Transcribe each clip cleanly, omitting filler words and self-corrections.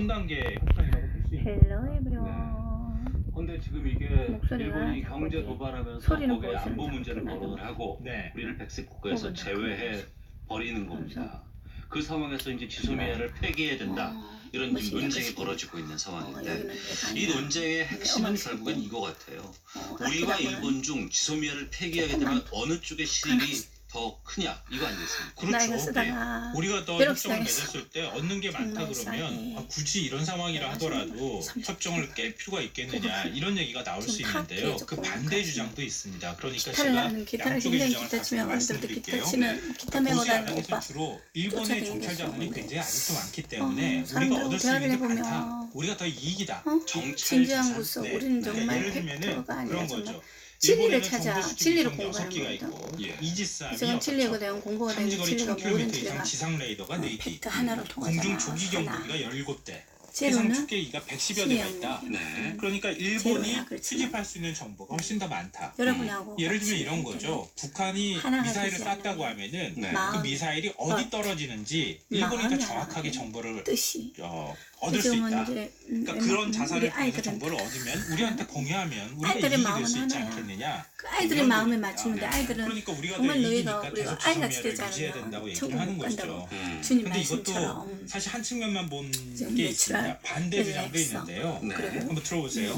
높은 단계 협상이라고 볼 수 있는 헬로 겁니다. 에브리원. 근데 지금 이게 목소리가 일본이 자꾸 경제 이제 도발하면서 소리는 거기에 보이시는 안보 자꾸 문제를 나도. 거론을 하고 네. 우리를 백색 국가에서 혹은 제외해 버리는 겁니다. 그 상황에서 이제 지소미아를 폐기해야 된다. 이런 지금 논쟁이 벌어지고 있는 상황인데 이 논쟁의 핵심은 결국엔 이거 같아요. 우리와 일본 중 지소미아를 폐기하게 되면 어느 쪽의 실익이 더 크냐 이거 아니겠습니까? 그렇죠. 쓰다가 우리가 더 벼락 협정을 시장에서 맺었을 때 얻는 게 많다 정말 그러면 싸게. 굳이 이런 상황이라 하더라도 협정을 깰 필요가 있겠느냐 이런 얘기가 나올 수 지금 있는데요. 탁 그 깨졌고 반대 같이. 주장도 있습니다. 그러니까 기타를 제가 하는 기타를 양쪽의 굉장히 주장을 기타 다 치면 어른들도 말씀드릴게요. 기타 치는 기타 메고 보지 다니는 않는 오빠 주로 일본의 쫓아다니는 정찰 게 자산이 있었는데. 굉장히 아직도 많기 때문에 우리가 사람들하고 얻을 수 대화를 있는 게 해보면 많다. 우리가 더 이익이다. 정찰 진주한 자산. 곳서 네. 우리는 그러니까 정말 예를 들면은 팩터가 아니라 그런 정말 거죠. 진리를 일본에는 찾아 정부 진리를 수출기종 공부하는 6기가 거거든. 있고 예. 이지스함이 지금 진리가 6척, 되면 공부가 되는 탐지거리 진리가 1000km 모든 이상 진리가 지상 레이더가 4기, 팩트 하나로 통하잖아. 공중 조기 하나. 경보기가 17대, 해상 째로는 축계기가 110여 대가 있다. 네. 그러니까 일본이 제로야, 그렇지. 수집할 수 있는 정보가 훨씬 더 많다. 여러분하고 예를 같이 들면 이런 이렇게 거죠. 북한이 하나가 미사일을 되지 쐈다고 않으면 하면은 네. 그 마음, 미사일이 어디 떨어지는지 일본이 더 마음이 정확하게 하나가 정보를 뜻이 얻을 수 지금은 있다. 이제 그러니까 그런 우리 자산을 통해서 아이들은 정보를 얻으면 우리한테 공유하면 우리가 아이들의 이익이 마음은 될 수 있지 하나야. 않겠느냐. 그 아이들의 이런 마음에 얘기입니다. 맞추는데 네. 아이들은 그러니까 우리가 더 정말 너희가 이익이니까 우리가 계속 아이같이 지소미아를 되지 유지해야 않으면 된다고 얘기를 천국 하는 못 것이죠. 간다고 음. 주님 근데 이것도 말씀처럼 사실 한 측면만 본 지금 게 며칠 있습니다. 반대 날 주장도 했어. 있는데요. 네. 그리고 한번 들어보세요.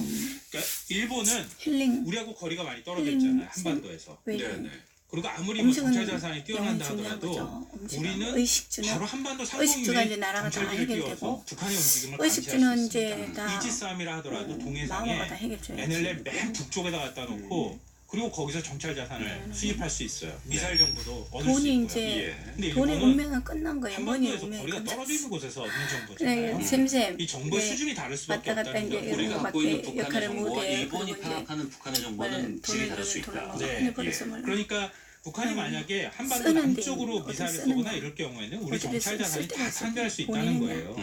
그러니까 일본은 힐링 우리하고 거리가 많이 떨어져 있잖아요. 힐링 한반도에서. 왜 네. 그리고 아무리 뭐 음식은 정찰 자산이 뛰어난다 영원히 중요한 하더라도 거죠. 음식은 우리는 의식주는 바로 한반도 의식주가 이제 상공위에 나라가 다 정찰기를 해결되고 띄워서 북한의 움직임을 의식주는 감시할 수 이제 있습니다. 다 이지스함이라 하더라도 마음으로 다 동해상에 해결줘야지. NLL 맨 북쪽에다 갖다 놓고 그리고 거기서 정찰 자산을 수집할 수 있어요. 미사일 정보도 얻을 수 돈이 있고요. 이제 예. 근데 돈의 일본은 운명은 끝난 거예요. money 한반도에서 운명이 거리가 떨어져 끝났어. 있는 곳에서 얻는 정보잖아요. 그래 샘샘 이 정보의 네. 수준이 다를 수밖에 왔다 갔다 없다는 이제 거예요. 우리가 이런 갖고 있는 밖에 북한의 역할을 정보와 못해. 일본이 그리고 이제 파악하는 북한의 정보는 질이 다를 수 있다. 네, 그러니까 북한이 만약에 한반도 남쪽으로 미사일을 쏘거나 이럴 경우에는 우리 정찰 자산이 다 상대할 수 있다는 거예요.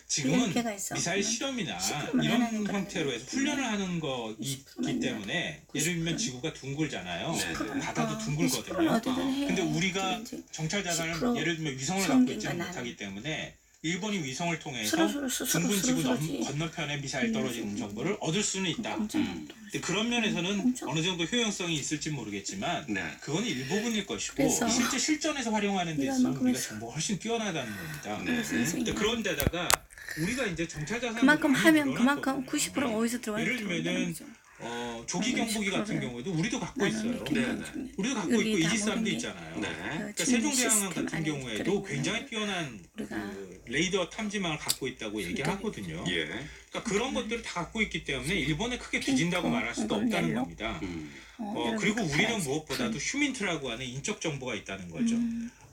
지금은 미사일 실험이나 이런 형태로 해서 훈련을 하는 거이기 때문에 예를 들면 지구가 둥글잖아요. 네. 바다도 둥글거든요. 근데 우리가 정찰 자산을 예를 들면 위성을 갖고 있지는 못하기 때문에 일본이 위성을 통해서 둥근 지구 건너편에 미사일 떨어지는 정보를 얻을 수는 있다. 근데 그런 면에서는 어느 정도 효용성이 있을지 모르겠지만 네. 그건 일부분일 것이고 그래서 실제 실전에서 활용하는 데 있어서 우리가 정보가 훨씬 뛰어나다는 겁니다. 근데 그런데다가 우리가 이제 정찰 자산이 그만큼 많이 하면 늘어났거든요. 그만큼 90%가 어디서 들어와요? 예를 들면은 조기 경보기 같은 경우에도 우리도 갖고 있어요. 우리도 갖고 있고 이지스함도 있잖아요. 네. 그러니까 세종대왕항 같은 경우에도 굉장히 뛰어난 그 레이더 탐지망을 갖고 있다고 얘기를 하거든요. 예. 그러니까 그런 것들을 다 갖고 있기 때문에 일본에 크게 뒤진다고 말할 수도 없다는 겁니다. 그리고 우리는 무엇보다도 휴민트라고 하는 인적 정보가 있다는 거죠.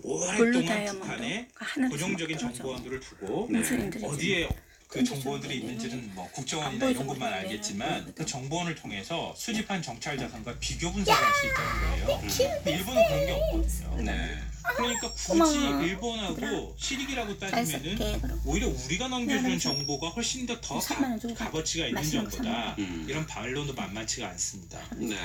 오랫동안 북한에 고정적인 정보원들을 두고 어디에 그 정보원들이 있는지는 뭐 국정원이나 이런 것만 알겠지만 그 정보원을 통해서 수집한 정찰 자산과 비교 분석을 할 수 있다는 거예요. 근데 일본은 그런 게 없거든요. 네. 그러니까 굳이 고마워. 일본하고 실익이라고 잘 따지면은 쓸게. 그럼 오히려 우리가 넘겨주는 정보가 훨씬 더 3만 원 주고 값어치가 있는 맛있는 거 정보다 음. 이런 반론도 만만치가 않습니다. 네.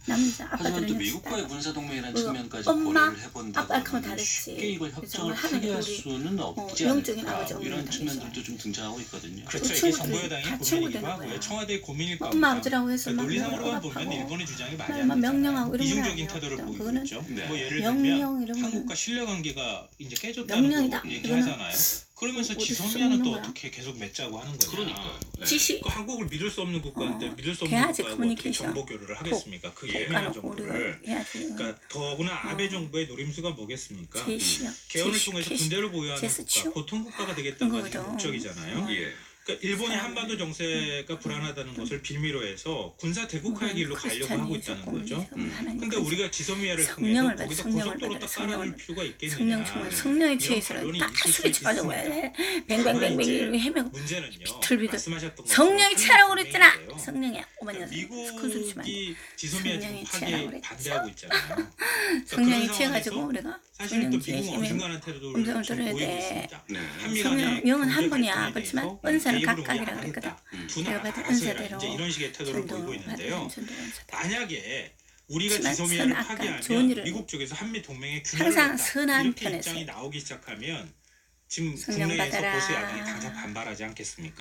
남자 하지만 또 아빠들은 미국과의 군사동맹이라는 그리고 측면까지 엄마, 고려를 해본다고 아빠 그거 하면 다르지. 쉽게 이걸 협정을 그래서 파기할 우리 수는 없지 영적인 않을까 아버지 이런 어머니 측면들도 좀 등장하고 있거든요. 그렇죠. 그 이게 친구들이 정보여당의 다 고민이기도 친구되는 하고요. 거야. 청와대의 고민일 겁니다. 엄마 아버지라고 해서 막 논리상으로만 억압하고 보면 일본의 주장이 많이 막 안 명령하고 되잖아요. 이런 건 이중적인 태도를 아니었거든. 보이고 그거는 있죠. 네. 뭐 예를 명령 들면 이런 거는 한국과 신뢰관계가 이제 깨졌다는 명령이다. 거 얘기하잖아요. 그러면서 어디 지소미아는 또 쓰는 거야? 어떻게 계속 맺자고 하는 거냐. 그러니까요. 네. 지시 그 한국을 믿을 수 없는 국가한테 믿을 수 없는 해야지, 국가하고 어떻게 커뮤니케이션. 정보 교류를 하겠습니까? 그 예민한 까놓고 정보를. 우리가 해야지. 그러니까 더구나 아베 정부의 노림수가 뭐겠습니까? 제시야. 개헌을 통해서 군대를 보유하는 제스 국가, 치워? 보통 국가가 되겠다는 게 그거죠. 목적이잖아요. 예. 그러니까 일본이 한반도 정세가 불안하다는 것을 빌미로 해서 군사 대국화의 길로 가려고 하고 있다는 거죠. 근데 우리가 지소미아를 통해서 성령을 거기서 받아, 고속도로 딱 성령을 깔아줄 받아. 필요가 있겠느냐. 성령 정말 성령의 취해서 반론이 다 있을 수 소리쳐가지고 있습니다. 뱅뱅뱅뱅 이렇게 해명 문제는요. 비틀비틀. 말씀하셨던 성령이 것처럼 치라고 그랬잖아. 동맹인데요. 성령이야. 어머니 그러니까 스쿨 좀 치면 안 돼. 미국이 지소미아 지금 성령이 파기에 취하라고 그랬죠. 반대하고 있잖아요. 그러니까 성령이 그런 취해가지고 상황에서 우리가 사실은 또 성령 미국은 취해 어중간한 태도를 음성을 좀 들어야 보이고 돼. 있습니다. 네. 한미간의 영은 한 경제 번이야. 발전에 그렇지만 대해서 은사는 개입을 각각이라 우리가 안 그랬거든. 했다. 두 내가 나라 받은 알아서 해라. 은사대로 이제 이런 식의 태도를 보이고 있는데요. 전도 만약에 우리가 하지만 지소미아를 선악과 좋은 파기하면 일을 미국 쪽에서 한미 동맹의 균열을 항상 했다. 선한 이렇게 편에서 입장이 나오기 시작하면 지금 성령 국내에서 받아라. 보수 야당이 당장 반발하지 않겠습니까?